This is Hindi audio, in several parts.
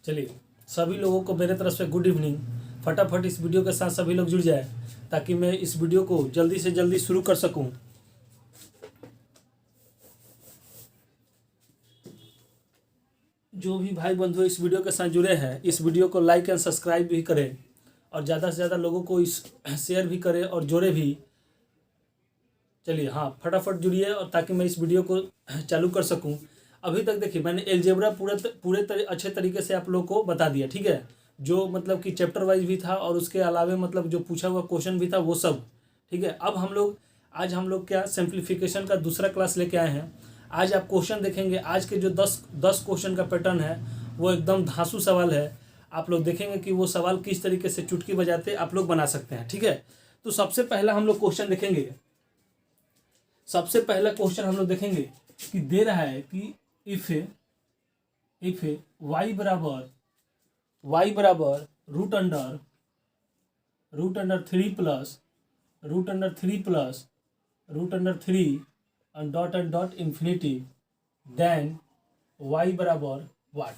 चलिए सभी लोगों को मेरे तरफ से गुड इवनिंग। फटाफट इस वीडियो के साथ सभी लोग जुड़ जाए ताकि मैं इस वीडियो को जल्दी से जल्दी शुरू कर सकूं। जो भी भाई बंधु इस वीडियो के साथ जुड़े हैं इस वीडियो को लाइक एंड सब्सक्राइब भी करें और ज़्यादा से ज़्यादा लोगों को इस शेयर भी करें और जोड़े भी। चलिए हाँ फटाफट जुड़िए और ताकि मैं इस वीडियो को चालू कर सकूं। अभी तक देखिए मैंने एलजेब्रा अच्छे तरीके से आप लोग को बता दिया, ठीक है। जो मतलब कि चैप्टर वाइज भी था और उसके अलावे मतलब जो पूछा हुआ क्वेश्चन भी था वो सब, ठीक है। अब आज हम लोग क्या सिंप्लीफिकेशन का दूसरा क्लास लेके आए हैं। आज आप क्वेश्चन देखेंगे। आज के जो 10 क्वेश्चन का पैटर्न है वो एकदम धांसू सवाल है। आप लोग देखेंगे कि वो सवाल किस तरीके से चुटकी बजाते आप लोग बना सकते हैं, ठीक है। तो सबसे पहला हम लोग क्वेश्चन देखेंगे। सबसे पहला क्वेश्चन हम लोग देखेंगे कि दे रहा है कि इफ y बराबर root under 3 plus root under 3 and dot infinity then y बराबर वाट।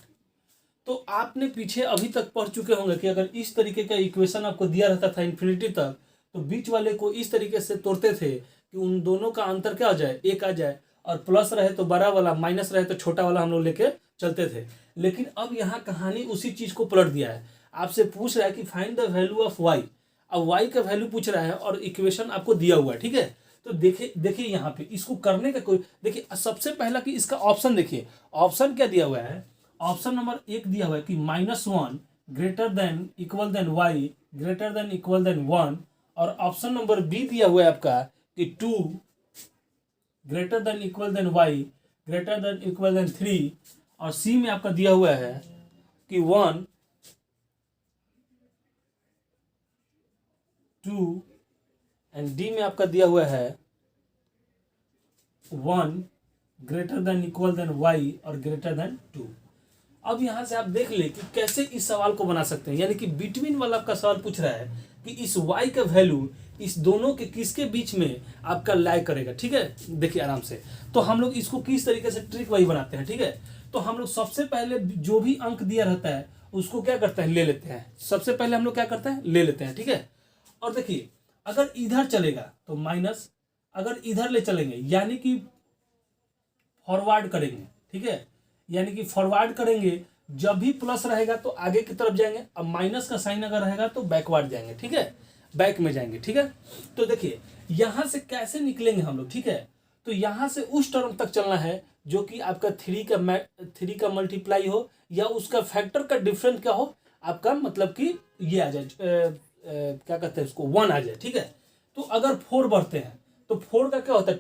तो आपने पीछे अभी तक पढ़ चुके होंगे कि अगर इस तरीके का इक्वेशन आपको दिया रहता था इन्फिनिटी तक तो बीच वाले को इस तरीके से तोड़ते थे कि उन दोनों का अंतर क्या हो जाए, एक आ जाए, और प्लस रहे तो बड़ा वाला, माइनस रहे तो छोटा वाला हम लोग लेके चलते थे। लेकिन अब यहाँ कहानी उसी चीज को पलट दिया है। आपसे पूछ रहा है कि find the value of y. अब वाई का वैल्यू पूछ रहा है और इक्वेशन आपको दिया हुआ है, ठीक है। तो देखिए यहाँ पे इसको करने का कोई, देखिए सबसे पहला कि इसका ऑप्शन देखिए। ऑप्शन क्या दिया हुआ है? ऑप्शन नंबर 1 दिया हुआ है कि -1 greater than equal than y greater than equal than 1, और ऑप्शन नंबर बी दिया हुआ है आपका कि 2 greater than equal than y greater than equal than 3, और सी में आपका दिया हुआ है कि 1 2, एंड डी में आपका दिया हुआ है 1 greater than equal than y और ग्रेटर देन 2। अब यहां से आप देख ले कि कैसे इस सवाल को बना सकते हैं। यानी कि बिटवीन वाला आपका सवाल पूछ रहा है कि इस y का वैल्यू इस दोनों के किसके बीच में आपका लाई करेगा, ठीक है। देखिए आराम से। तो हम लोग इसको किस तरीके से ट्रिक वाइज बनाते हैं, ठीक है। तो हम लोग सबसे पहले जो भी अंक दिया रहता है उसको क्या करते हैं, ले लेते हैं। सबसे पहले हम लोग क्या करते हैं, ले लेते हैं, ठीक है। और देखिए अगर इधर चलेगा तो माइनस, अगर इधर ले चलेंगे यानी कि फॉरवर्ड करेंगे, ठीक है। यानी कि फॉरवर्ड करेंगे, जब भी प्लस रहेगा तो आगे की तरफ जाएंगे, अब माइनस का साइन अगर रहेगा तो बैकवर्ड जाएंगे, ठीक है, बैक में जाएंगे, ठीक है। तो देखिए यहां से कैसे निकलेंगे हम लोग, ठीक है। तो यहां से उस टर्म तक चलना है जो कि आपका 3 का मल्टीप्लाई हो या उसका फैक्टर का डिफरेंस क्या हो, आपका मतलब कि ये आ जाए, क्या कहते हैं उसको, 1 आ जाए, ठीक है। तो अगर 4 बढ़ते हैं तो 4 का क्या होता है,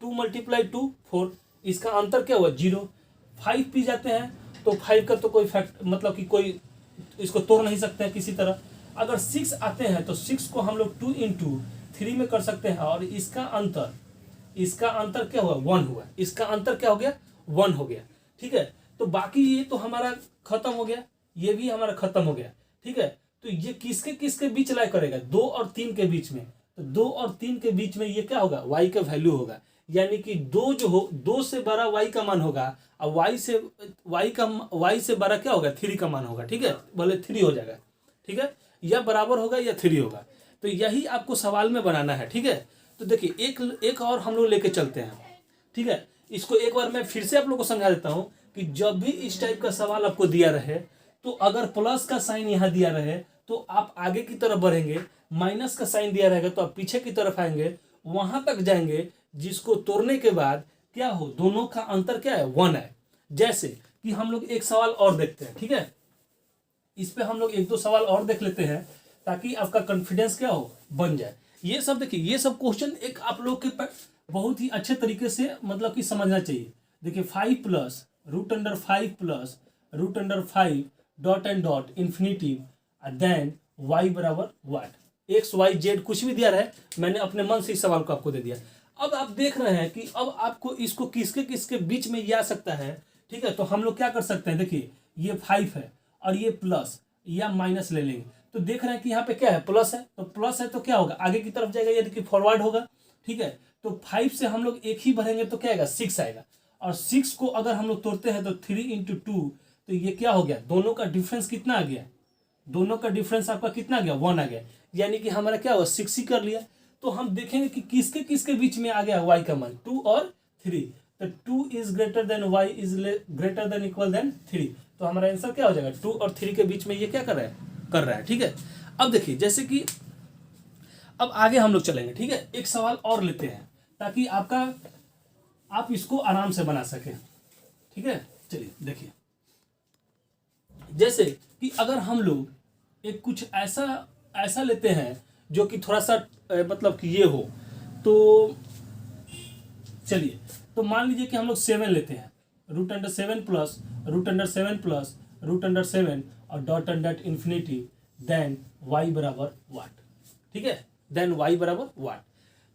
2 मल्टीप्लाई 2 4, इसका अंतर क्या हुआ, 0। 5 पी जाते हैं तो 5 का तो कोई फैक्ट मतलब कि कोई इसको तोड़ नहीं सकते हैं किसी तरह। अगर 6 आते हैं तो 6 को हम लोग 2 × 3 में कर सकते हैं, और इसका अंतर क्या हुआ, 1 हुआ। इसका अंतर क्या हो गया, 1 हो गया, ठीक है। तो बाकी ये तो हमारा खत्म हो गया, ये भी हमारा खत्म हो गया, ठीक है। तो ये किसके किसके बीच लाई करेगा, 2 और 3 के बीच में। तो 2 और 3 के बीच में ये क्या होगा, y का वैल्यू होगा। यानी कि 2 से बड़ा y का मान होगा, और y से बड़ा क्या होगा, 3 का मान होगा, ठीक है। बोले 3 हो जाएगा, ठीक है, या बराबर होगा या 3 होगा। तो यही आपको सवाल में बनाना है, ठीक है। तो देखिए एक और हम लोग लेके चलते हैं, ठीक है। इसको एक बार मैं फिर से आप लोग को समझा देता हूं कि जब भी इस टाइप का सवाल आपको दिया रहे तो अगर प्लस का साइन यहां दिया रहे तो आप आगे की तरफ बढ़ेंगे, माइनस का साइन दिया रहेगा तो आप पीछे की तरफ आएंगे, वहां तक जाएंगे जिसको तोड़ने के बाद क्या हो, दोनों का अंतर क्या है, 1 है। जैसे कि हम लोग एक सवाल और देखते हैं, ठीक है। इस पे हम लोग 1-2 सवाल और देख लेते हैं ताकि आपका कॉन्फिडेंस क्या हो, बन जाए। ये सब देखिए, ये सब क्वेश्चन एक आप लोग के बहुत ही अच्छे तरीके से मतलब कि समझना चाहिए। देखिए 5 plus root under 5 dot infinity then y बराबर वाट। एक्स वाई जेड कुछ भी दिया रहे, मैंने अपने मन से इस सवाल को आपको दे दिया। अब आप देख रहे हैं कि अब आपको इसको किसके किसके बीच में ये आ सकता है, ठीक है। तो हम लोग क्या कर सकते हैं, देखिए ये 5 है और ये प्लस या माइनस ले लेंगे। तो देख रहे हैं कि यहाँ पे क्या है, प्लस है, तो प्लस है तो क्या होगा, आगे की तरफ जाएगा यानी कि फॉरवर्ड होगा, ठीक है। तो 5 से हम लोग एक ही भरेंगे तो क्या आएगा, 6 आएगा। और 6 को अगर हम लोग तोड़ते हैं तो 3 × 2 तो ये क्या हो गया, दोनों का डिफरेंस कितना आ गया, दोनों का डिफरेंस आपका कितना आ गया, 1 आ गया, यानी कि हमारा क्या हुआ 6 ही कर लिया। तो हम देखेंगे कि किसके किसके बीच में आ गया y का मान 2 और 3, तो 2 is greater than y is greater than equal than 3, तो हमारा आंसर क्या हो जाएगा 2 और 3 के बीच में ये क्या कर रहा है, ठीक है। अब देखिए जैसे कि अब आगे हम लोग चलेंगे, ठीक है, एक सवाल और लेते हैं ताकि आप इसको आराम से बना सकें, ठीक है। चलिए देखिए, जैसे कि अगर हम लोग एक कुछ ऐसा लेते हैं जो कि थोड़ा सा मतलब कि ये हो, तो चलिए, तो मान लीजिए कि हम लोग 7 लेते हैं, √7 प्लस √7 प्लस √7 और dot and dot infinity, then y बराबर वाट, ठीक है, देन y बराबर वाट।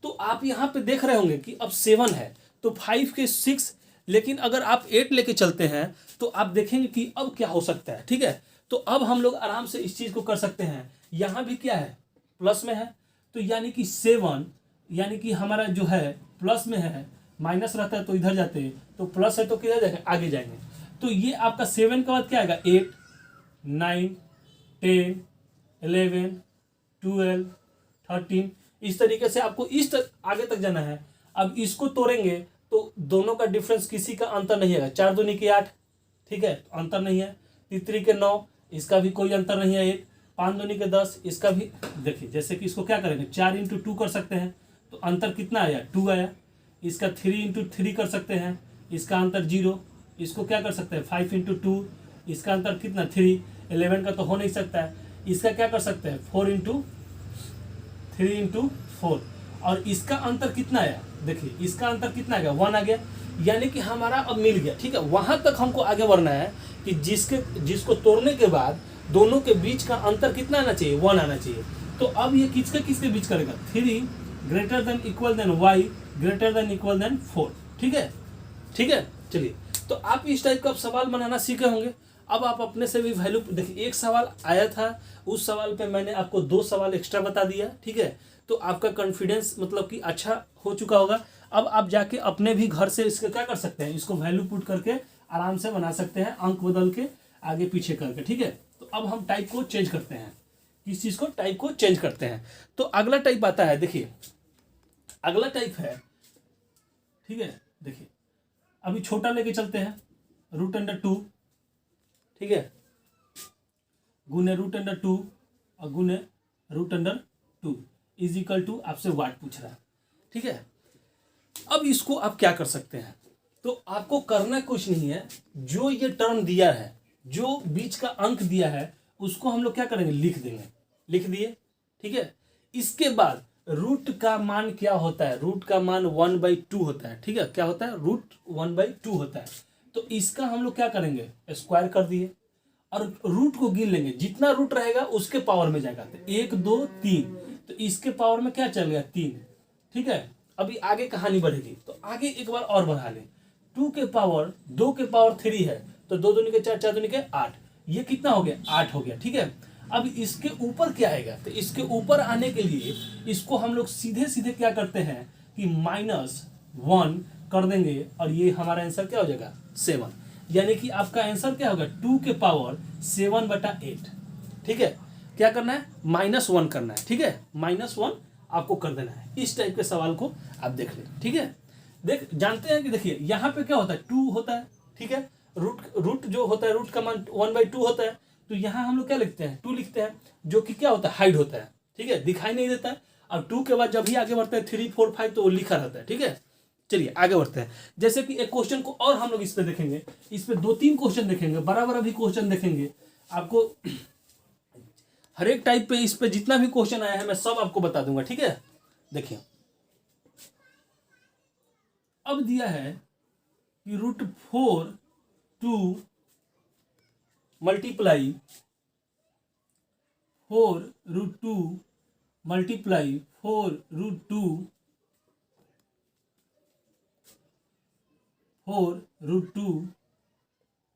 तो आप यहाँ पे देख रहे होंगे कि अब 7 है तो 5 के 6, लेकिन अगर आप 8 लेके चलते हैं तो आप देखेंगे कि अब क्या हो सकता है, ठीक है। तो अब हम लोग आराम से इस चीज़ को कर सकते हैं, यहाँ भी क्या है प्लस में है, तो यानी कि 7 यानी कि हमारा जो है प्लस में है, माइनस रहता है तो इधर जाते हैं, तो प्लस है तो किधर जाएंगे, आगे जाएंगे। तो ये आपका 7 के बाद क्या आएगा 8 9 10 11 12 13, इस तरीके से आपको आगे तक जाना है। अब इसको तोड़ेंगे तो दोनों का डिफरेंस किसी का अंतर नहीं है, 4 दूनी के 8, ठीक है, तो अंतर नहीं है, 3 के 9, इसका भी कोई अंतर नहीं है, 1 5 दूनी के 10, इसका भी देखिए, जैसे कि इसको क्या करेंगे 4 × 2 कर सकते हैं, तो अंतर कितना आया 2 आया। इसका 3 × 3 कर सकते हैं, इसका अंतर 0, इसको क्या कर सकते हैं 5 × 2, इसका अंतर कितना 3, 11 का तो हो नहीं सकता है, इसका क्या कर सकते हैं 4 × 3 × 4, और इसका अंतर कितना आया, देखिए इसका अंतर कितना आ गया 1 आ गया, यानी कि हमारा अब मिल गया, ठीक है। वहां तक हमको आगे बढ़ना है कि जिसको तोड़ने के बाद दोनों के बीच का अंतर कितना आना चाहिए 1 आना चाहिए। तो अब ये किसके बीच करेगा 3 greater than equal than y greater than equal than 4, ठीक है, ठीक है। चलिए, तो आप इस टाइप का सवाल बनाना सीखे होंगे। अब आप अपने से भी वैल्यू देखिए, एक सवाल आया था, उस सवाल पे मैंने आपको 2 सवाल एक्स्ट्रा बता दिया, ठीक है, तो आपका कॉन्फिडेंस मतलब कि अच्छा हो चुका होगा। अब आप जाके अपने भी घर से इसका क्या कर सकते हैं, इसको वैल्यू पुट करके आराम से बना सकते हैं, अंक बदल के आगे पीछे करके, ठीक है। तो अब हम टाइप को चेंज करते हैं, किस चीज़ को, टाइप को चेंज करते हैं। तो अगला टाइप आता है, देखिए अगला टाइप है, ठीक है, देखिए अभी छोटा लेके चलते हैं, √2, ठीक है, गुने √2 और गुने √2 इज इक्वल टू, आपसे वाट पूछ रहा है, ठीक है। अब इसको आप क्या कर सकते हैं, तो आपको करना कुछ नहीं है, जो ये टर्म दिया है, जो बीच का अंक दिया है, उसको हम लोग क्या करेंगे लिख देंगे, लिख दिए, ठीक है। इसके बाद रूट का मान क्या होता है, रूट का मान 1/2 होता है, ठीक है, क्या होता है रूट 1/2 होता है। तो इसका हम लोग क्या करेंगे स्क्वायर कर दिए, और रूट को गिन लेंगे, जितना रूट रहेगा उसके पावर में जाएगा, तो 1 2 3, तो इसके पावर में क्या चल गया 3, ठीक है। अभी आगे कहानी बढ़ेगी, तो आगे एक बार और बढ़ा लें, 2 के पावर 2 के पावर 3 है, तो 2 दूनी के 4 4 दूनी के 8, ये कितना हो गया 8 हो गया, ठीक है। अब इसके ऊपर क्या आएगा, तो इसके ऊपर आने के लिए इसको हम लोग सीधे सीधे क्या करते हैं कि -1 कर देंगे, और ये हमारा आंसर क्या हो जाएगा 7, यानी कि आपका आंसर क्या होगा 2 के पावर 7/8, ठीक है। क्या करना है -1 करना है, ठीक है, -1 आपको कर देना है। इस टाइप के सवाल को आप देख लें, ठीक है। जानते हैं कि देखिए यहाँ पे क्या होता है 2 होता है, ठीक है, रूट जो होता है रूट का मान 1/2 होता है, तो यहाँ हम लोग क्या लिखते हैं 2 लिखते हैं, जो कि क्या होता है हाइड होता है, ठीक है, दिखाई नहीं देता है। अब 2 के बाद जब भी आगे बढ़ते हैं 3 4 5 तो वो लिखा रहता है, ठीक है। चलिए आगे बढ़ते हैं, जैसे कि एक क्वेश्चन को और हम लोग इस पे देखेंगे, इस पे 2-3 क्वेश्चन देखेंगे, बराबर भी क्वेश्चन देखेंगे, आपको हर एक टाइप पे इस पे जितना भी क्वेश्चन आया है मैं सब आपको बता दूंगा, ठीक है। देखिए अब दिया है कि √4 मल्टीप्लाई 4√2 मल्टीप्लाई 4√2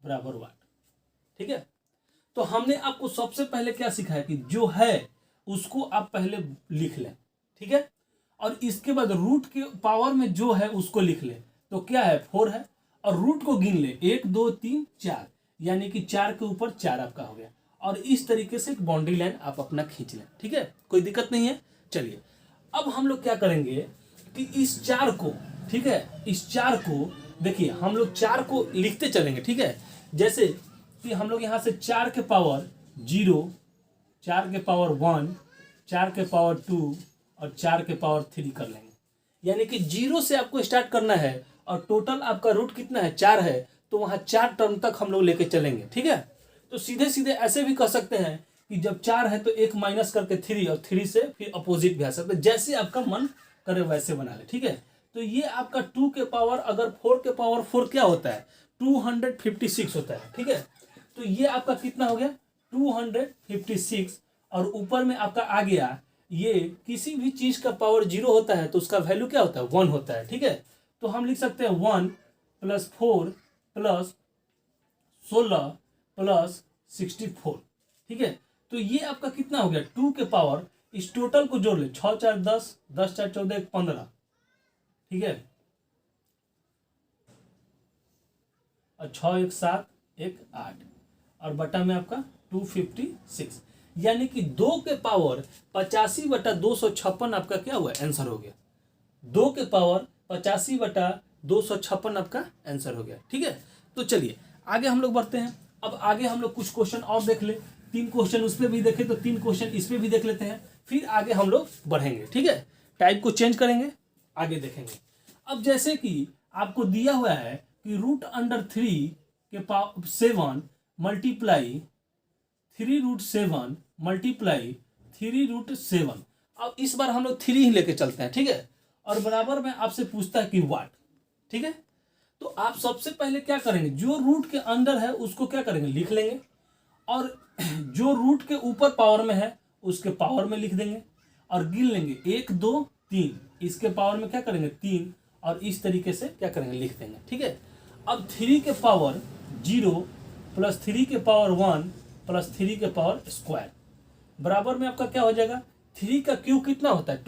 बराबर वाट, ठीक है। तो हमने आपको सबसे पहले क्या सिखाया कि जो है उसको आप पहले लिख लें, ठीक है, और इसके बाद रूट के पावर में जो है उसको लिख लें, तो क्या है 4 है, और रूट को गिन ले 1 2 3 4, यानी कि 4 के ऊपर 4 आपका हो गया। और इस तरीके से एक बाउंड्री लाइन आप अपना खींच लें, ठीक है, कोई दिक्कत नहीं है। चलिए अब हम लोग क्या करेंगे कि इस 4 को, ठीक है, इस 4 को देखिए हम लोग 4 को लिखते चलेंगे, ठीक है। जैसे कि हम लोग यहाँ से 4 के पावर 0, 4 के पावर 1, 4 के पावर 2 और 4 के पावर 3 कर लेंगे। यानी कि 0 से आपको स्टार्ट करना है और टोटल आपका रूट कितना है, 4 है, तो वहाँ 4 टर्म तक हम लोग लेके चलेंगे, ठीक है। तो सीधे सीधे ऐसे भी कह सकते हैं कि जब 4 है तो 1 माइनस करके 3 और 3 से फिर अपोजिट भी आ सकते हैं, जैसे आपका मन करे वैसे बना ले, ठीक है। तो ये आपका 2 के पावर, अगर 4 के पावर 4 क्या होता है, 256 होता है, ठीक है। तो ये आपका कितना हो गया, 256, और ऊपर में आपका आ गया, ये किसी भी चीज का पावर 0 होता है तो उसका वैल्यू क्या होता है, 1 होता है, ठीक है। तो हम लिख सकते हैं 1 + 4 + 16 + 64, ठीक है। तो ये आपका कितना हो गया, 2 के पावर, इस टोटल को जोड़ ले, 6 4 10, 10 4 14, 1 15, ठीक है, और 6 1 7, 1 8, और बटा में आपका 256, यानी कि 2 के पावर 85/256 आपका क्या हुआ, आंसर हो गया। 2 के पावर 85/256 आपका आंसर हो गया, ठीक है। तो चलिए आगे हम लोग बढ़ते हैं। अब आगे हम लोग कुछ क्वेश्चन और देख ले, 3 क्वेश्चन उस पर भी देखे तो 3 क्वेश्चन इस पर भी देख लेते हैं, फिर आगे हम लोग बढ़ेंगे, ठीक है। टाइप को चेंज करेंगे, आगे देखेंगे। अब जैसे कि आपको दिया हुआ है कि √3 के पावर 7 मल्टीप्लाई 3√7 मल्टीप्लाई 3√7। अब इस बार हम लोग 3 ही लेके चलते हैं, ठीक है, और बराबर में आपसे पूछता है कि वाट, ठीक है। तो आप सबसे पहले क्या करेंगे, जो रूट के अंदर है उसको क्या करेंगे, लिख लेंगे, और जो रूट के ऊपर पावर में है उसके पावर में लिख देंगे, और गिन लेंगे 1 2 3, इसके पावर में क्या करेंगे 3, और इस तरीके से क्या करेंगे, लिख देंगे, ठीक है। अब 3 के पावर 0 + 3 के पावर 1 + 3 के पावर स्क्वायर, बराबर में आपका क्या हो जाएगा, 3 का क्यूब कितना होता है,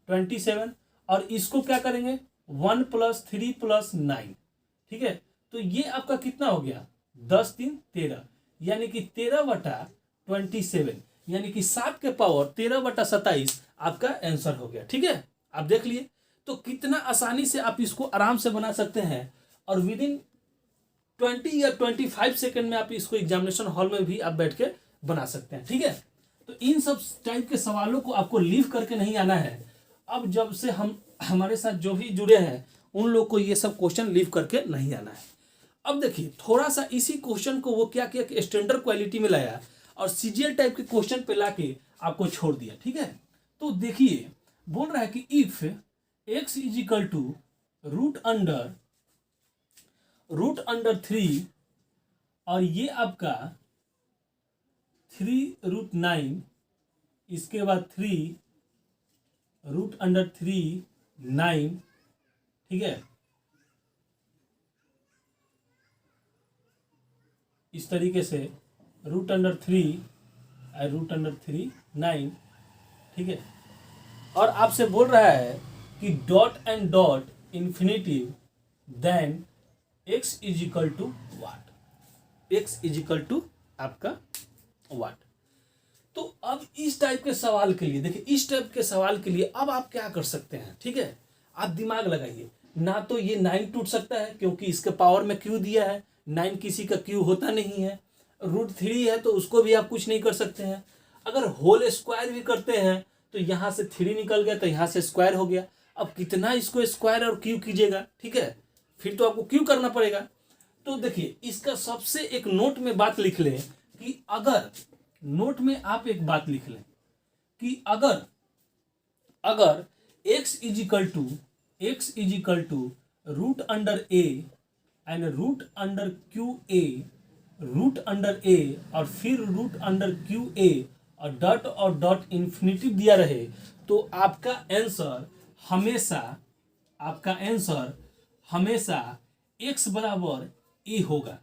27, और इसको क्या करेंगे 1 + 3 + 9, ठीक है। तो ये आपका कितना हो गया, 10 3 13, यानी कि 13/27, यानी कि 7 के पावर 13/27 आपका आंसर हो गया, ठीक है। आप देख लिए तो कितना आसानी से आप इसको आराम से बना सकते हैं, और विद इन 20 या 25 सेकंड में आप इसको एग्जामिनेशन हॉल में भी आप बैठ के बना सकते हैं, ठीक है। तो इन सब टाइप के सवालों को आपको लीव करके नहीं आना है। अब जब से हम हमारे साथ जो भी जुड़े हैं उन लोग को ये सब क्वेश्चन लीव करके नहीं आना है। अब देखिए थोड़ा सा इसी क्वेश्चन को वो क्या किया कि स्टैंडर्ड क्वालिटी में लाया और सीजीएल टाइप के क्वेश्चन पे लाके आपको छोड़ दिया, ठीक है। तो देखिए बोल रहा है कि इफ x = √3, और ये आपका 3√9, इसके बाद 3 √3 9, ठीक है, इस तरीके से √3 √3 9, ठीक है। और आपसे बोल रहा है कि dot and dot infinity then x = what, x = आपका वाट। तो अब इस टाइप के सवाल के लिए देखिए, इस टाइप के सवाल के लिए अब आप क्या कर सकते हैं, ठीक है, आप दिमाग लगाइए। ना तो ये 9 टूट सकता है क्योंकि इसके पावर में क्यू दिया है, 9 किसी का क्यू होता नहीं है। √3 है तो उसको भी आप कुछ नहीं कर सकते हैं। अगर होल स्क्वायर भी करते हैं तो यहाँ से 3 निकल गया तो यहाँ से स्क्वायर हो गया। अब कितना इसको स्क्वायर और क्यू कीजिएगा, ठीक है, फिर तो आपको क्यू करना पड़ेगा। तो देखिए इसका सबसे एक नोट में बात लिख लें कि अगर नोट में आप एक बात लिख लें कि अगर x = √a एंड √QA और फिर √QA और डॉट इंफिनिटी दिया रहे तो आपका आंसर हमेशा x बराबर a होगा,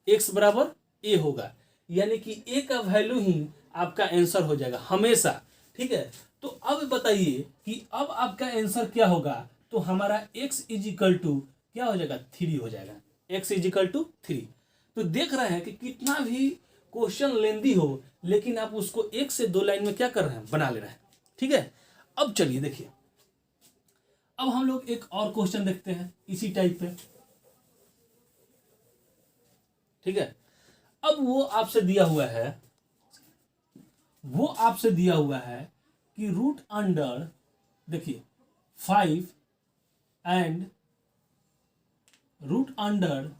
x बराबर a होगा, यानी कि a का वैल्यू ही आपका आंसर हो जाएगा हमेशा, ठीक है। तो अब बताइए कि अब आपका आंसर क्या होगा, तो हमारा x = क्या हो जाएगा, 3 हो जाएगा, x = 3। तो देख रहे हैं कि कितना भी क्वेश्चन लेंदी हो, लेकिन आप उसको 1 से 2 लाइन में क्या कर रहे हैं, बना ले रहे हैं। ठीक है, अब चलिए देखिए, अब हम लोग एक और क्वेश्चन देखते हैं इसी टाइप पे। ठीक है, अब वो आपसे दिया हुआ है कि रूट अंडर, देखिए 5 एंड रूट अंडर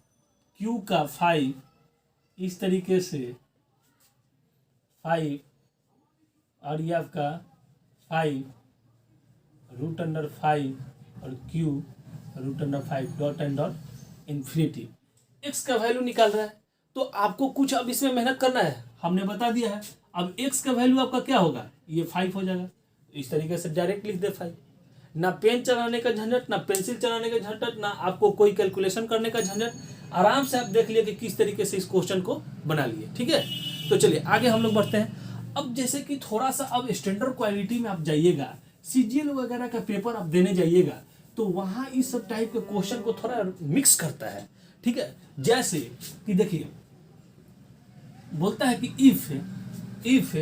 क्यू का 5, इस तरीके से 5 और ये आपका 5 रूट अंडर 5 और क्यू root under 5 dot and dot infinity. X का वैल्यू निकाल रहा है, तो आपको कुछ अब इसमें मेहनत करना है, हमने बता दिया है। अब एक्स का वैल्यू आपका क्या होगा, ये 5 हो जाएगा। इस तरीके से डायरेक्ट लिख दे 5, ना पेन चलाने का झंझट, ना पेंसिल चलाने का झंझट, ना आपको कोई कैलकुलेशन करने का झंझट। आराम से आप देख लिए कि किस तरीके से इस क्वेश्चन को बना लिए। ठीक है, तो चलिए आगे हम लोग बढ़ते हैं। अब जैसे कि थोड़ा सा अब स्टैंडर्ड क्वालिटी में आप जाइएगा, सीजीएल वगैरह का पेपर आप देने जाइएगा, तो वहाँ इस सब टाइप के क्वेश्चन को थोड़ा मिक्स करता है। ठीक है, जैसे कि देखिए बोलता है कि इफ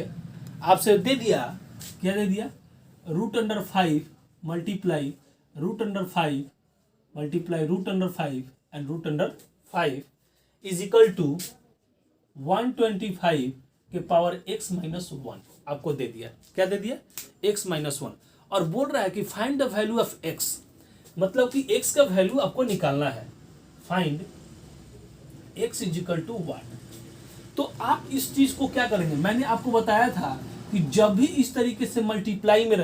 आपसे दे दिया, क्या दे दिया, root under 5 multiply root under 5 multiply root under 5 and root under 5 is equal to 125 के पावर x माइनस 1 आपको दे दिया। क्या दे दिया, x माइनस 1, और बोल रहा है कि find the value of x, मतलब कि x का वैल्यू आपको निकालना है। Find x is equal to 1। तो आप इस चीज को क्या करेंगे, मैंने आपको बताया था कि जब भी इस तरीके से मल्टीप्लाई में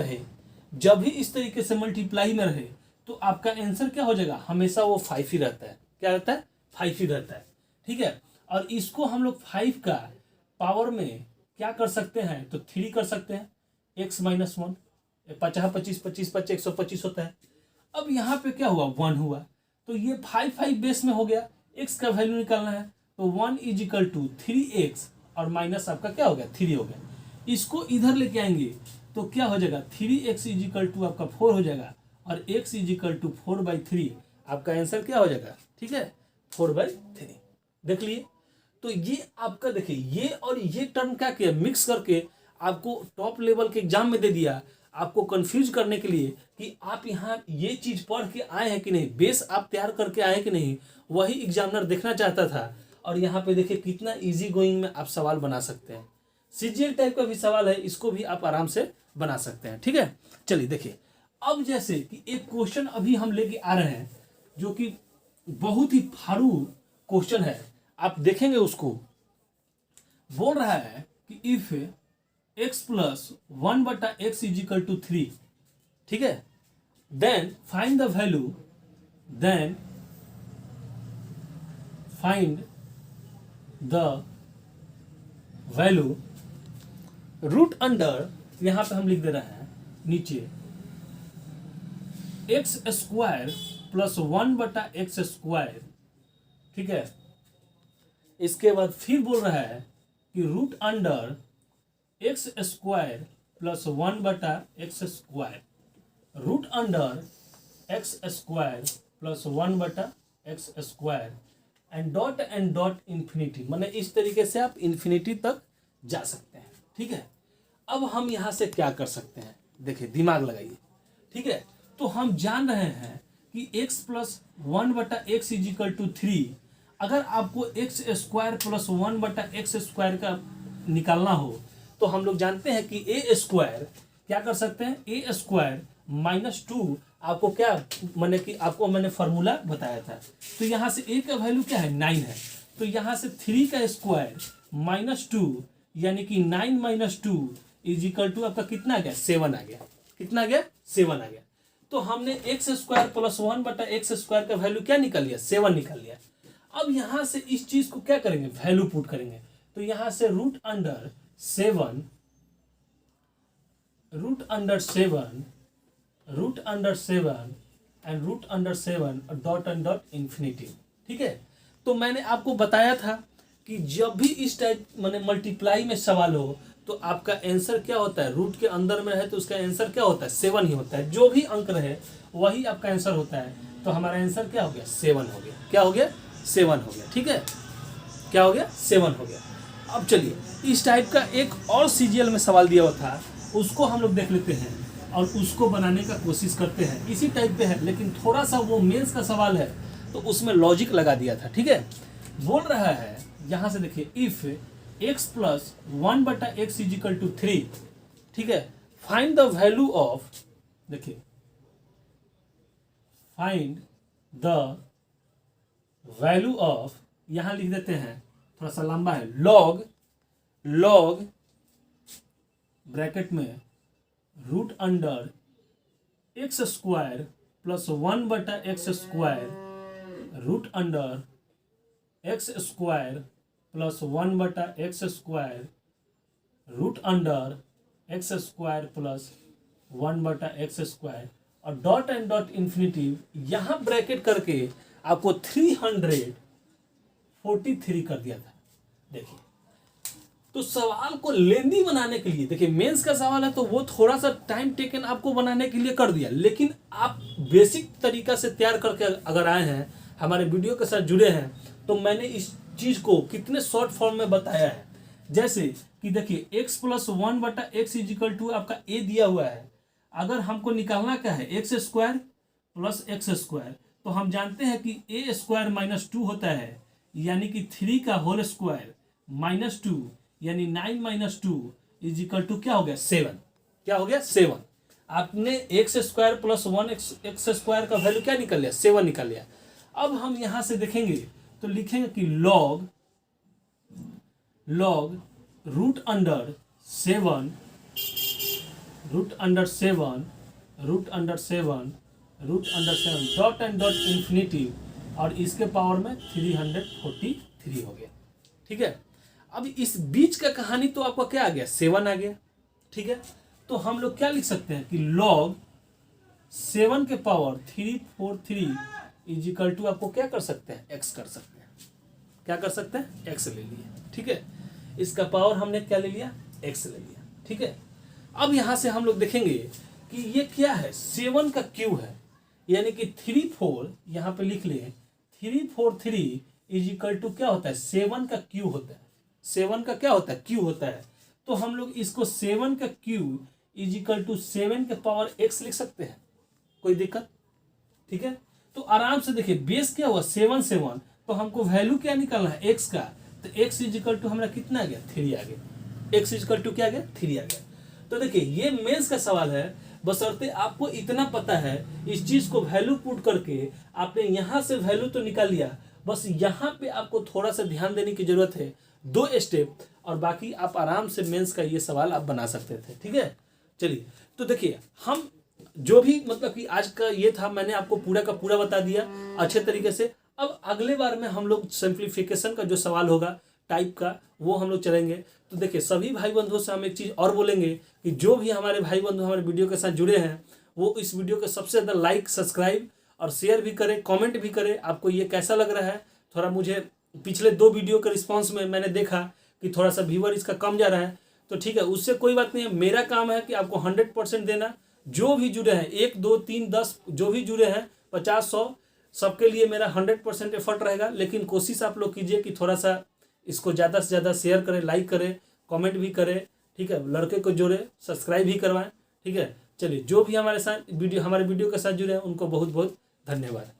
रहे, तो आपका आंसर क्या हो जाएगा, हमेशा वो 5 ही रहता है। क्या रहता है, 5 ही रहता है। ठीक है, और इसको हम लोग 5 का पावर में क्या कर सकते हैं, तो 3 कर सकते हैं, x माइनस 1, 50 25 25 25 125 होता है। अब यहाँ पे क्या हुआ, 1 हुआ, तो ये 5 बेस में हो गया, x का वैल्यू निकालना है, तो 1 इज इक्वल टू 3x और माइनस आपका क्या हो गया, 3 हो गया। इसको इधर लेके आएंगे तो क्या हो जाएगा, 3x इज इक्वल टू आपका 4 हो जाएगा, और x इज इक्वल टू 4/3 आपका आंसर क्या हो जाएगा। ठीक है, 4/3 देख लिए। तो ये आपका देखिए, ये और ये टर्म क्या किया, मिक्स करके आपको टॉप लेवल के एग्जाम में दे दिया, आपको कंफ्यूज करने के लिए कि आप यहाँ ये चीज पढ़ के आए हैं कि नहीं, बेस आप तैयार करके आए कि नहीं, वही एग्जामिनर देखना चाहता था। और यहाँ पे देखिए कितना इजी गोइंग में आप सवाल बना सकते हैं। सीजीएल टाइप का भी सवाल है, इसको भी आप आराम से बना सकते हैं। ठीक है, चलिए देखिए, अब जैसे कि एक क्वेश्चन अभी हम लेके आ रहे हैं जो कि बहुत ही फाड़ू क्वेश्चन है, आप देखेंगे उसको। बोल रहा है कि if x plus 1/x is equal to 3, ठीक है, then find the value root under, यहां पे हम लिख दे रहे हैं नीचे x square plus 1/x square. ठीक है, इसके बाद फिर बोल रहा है कि root under x square plus 1/x square, root under x square plus 1/x square and dot infinity, माने इस तरीके से आप इन्फिनिटी तक जा सकते हैं। ठीक है, अब हम यहां से क्या कर सकते हैं, देखिए दिमाग लगाइए। ठीक है, तो हम जान रहे हैं कि x plus 1/x is equal to 3, अगर आपको x square plus 1/x square का निकालना हो तो हम लोग जानते हैं कि a स्क्वायर क्या कर सकते हैं, a स्क्वायर माइनस 2, आपको क्या मैंने कि आपको मैंने फॉर्मूला बताया था। तो यहाँ से a का वैल्यू क्या है, 9 है, तो यहाँ से 3 का स्क्वायर माइनस 2 यानी कि 9 माइनस 2 इज इक्वल टू आपका कितना आ गया, 7 आ गया। कितना आ गया, 7 आ गया। तो हमने x square plus 1/x square का वैल्यू क्या निकाल लिया, 7 निकाल लिया। अब यहां से इस चीज को क्या करेंगे, वैल्यू पुट करेंगे। तो यहां से root under 7 and root under 7 dot and dot infinity. ठीक है, तो मैंने आपको बताया था कि जब भी इस टाइप माने मल्टीप्लाई में सवाल हो तो आपका आंसर क्या होता है, रूट के अंदर में रहे तो उसका आंसर क्या होता है, 7 ही होता है। जो भी अंक रहे वही आपका आंसर होता है। तो हमारा आंसर क्या हो गया, 7 हो गया। क्या हो गया, 7 हो गया। ठीक है, क्या हो गया 7 हो गया। अब चलिए इस टाइप का एक और सीजीएल में सवाल दिया हुआ था, उसको हम लोग देख लेते हैं और उसको बनाने का कोशिश करते हैं। इसी टाइप पे है लेकिन थोड़ा सा वो मेंस का सवाल है तो उसमें लॉजिक लगा दिया था। ठीक है, बोल रहा है यहाँ से देखिए, if x plus 1/x is equal to 3, ठीक है, फाइंड द वैल्यू ऑफ, देखिए फाइंड द वैल्यू ऑफ, यहाँ लिख देते हैं थोड़ा सा लंबा है, लॉग ब्रैकेट में root under x square plus 1/x square root under x square plus 1/x square root under x square plus 1/x square और डॉट एंड डॉट इन्फिनिटी, यहाँ ब्रैकेट करके आपको 343 कर दिया था। देखिए तो सवाल को लेंदी बनाने के लिए, देखिए मेंस का सवाल है तो वो थोड़ा सा टाइम टेकन आपको बनाने के लिए कर दिया, लेकिन आप बेसिक तरीका से तैयार करके अगर आए हैं, हमारे वीडियो के साथ जुड़े हैं, तो मैंने इस चीज को कितने शॉर्ट फॉर्म में बताया है। जैसे कि देखिए x plus 1/x is equal to आपका a दिया हुआ है, अगर हमको निकालना क्या है x square plus x square, तो हम जानते हैं कि a स्क्वायर माइनस 2 होता है, यानी कि 3 का होल स्क्वायर माइनस 2 यानी 9 माइनस 2 इज इक्वल टू क्या हो गया 7। क्या हो गया 7। आपने x square plus 1x square का वैल्यू क्या निकल लिया 7 निकल लिया। अब हम यहां से देखेंगे तो लिखेंगे कि log root under 7 dot and dot infinity और इसके पावर में 343 हो गया। ठीक है, अब इस बीच का कहानी तो आपका क्या आ गया 7 आ गया। ठीक है, तो हम लोग क्या लिख सकते हैं कि log 7 के पावर 343 इज इक्वल टू आपको क्या कर सकते हैं x कर सकते हैं। क्या कर सकते हैं x ले लिया। ठीक है, इसका पावर हमने क्या ले लिया x ले लिया। ठीक है, अब यहां से हम लोग देखेंगे कि ये क्या है 7 का क्यू है, यानी कि 34 यहां पे लिख ले 343 इज इक्वल टू क्या होता है 7 का क्यू होता है। 7 का क्या होता है क्यू होता है, तो हम लोग इसको 7 का क्यू इज इक्वल टू 7 के पावर x लिख सकते हैं, कोई दिक्कत। ठीक है, तो आराम से देखिए बेस क्या हुआ 7, तो हमको वैल्यू क्या निकालना है x का, तो x इज इक्वल टू हमारा कितना आ गया 3 आ गया। x इज इक्वल टू क्या आ गया 3 आ गया। तो देखिए ये मेंस का सवाल है, बशर्ते आपको इतना पता है, इस चीज को वैल्यू पुट करके आपने यहां से वैल्यू तो निकाल लिया, बस यहाँ पे आपको थोड़ा सा ध्यान देने की जरूरत है, 2 स्टेप, और बाकी आप आराम से मेंस का ये सवाल आप बना सकते थे। ठीक है, चलिए तो देखिए हम जो भी मतलब कि आज का ये था, मैंने आपको पूरा का पूरा बता दिया अच्छे तरीके से। अब अगले बार में हम लोग सिंप्लीफिकेशन का जो सवाल होगा टाइप का वो हम लोग चलेंगे। तो देखिए सभी भाई बंधुओं से हम एक चीज़ और बोलेंगे कि जो भी हमारे भाई बंधु हमारे वीडियो के साथ जुड़े हैं वो इस वीडियो को सबसे ज़्यादा लाइक सब्सक्राइब और शेयर भी करें, कमेंट भी करें, आपको ये कैसा लग रहा है। थोड़ा मुझे पिछले 2 वीडियो के रिस्पॉन्स में मैंने देखा कि थोड़ा सा व्यूअर इसका कम जा रहा है, तो ठीक है उससे कोई बात नहीं है, मेरा काम है कि आपको 100% देना। जो भी जुड़े हैं 1 2 3 10 जो भी जुड़े हैं 50 100 सबके लिए मेरा 100% एफर्ट रहेगा, लेकिन कोशिश आप लोग कीजिए कि थोड़ा सा इसको ज़्यादा से ज़्यादा शेयर करें, लाइक करें, कमेंट भी करें। ठीक है, लड़के को जोड़े, सब्सक्राइब भी करवाएं। ठीक है, चलिए जो भी हमारे वीडियो के साथ जुड़े हैं उनको बहुत बहुत धन्यवाद।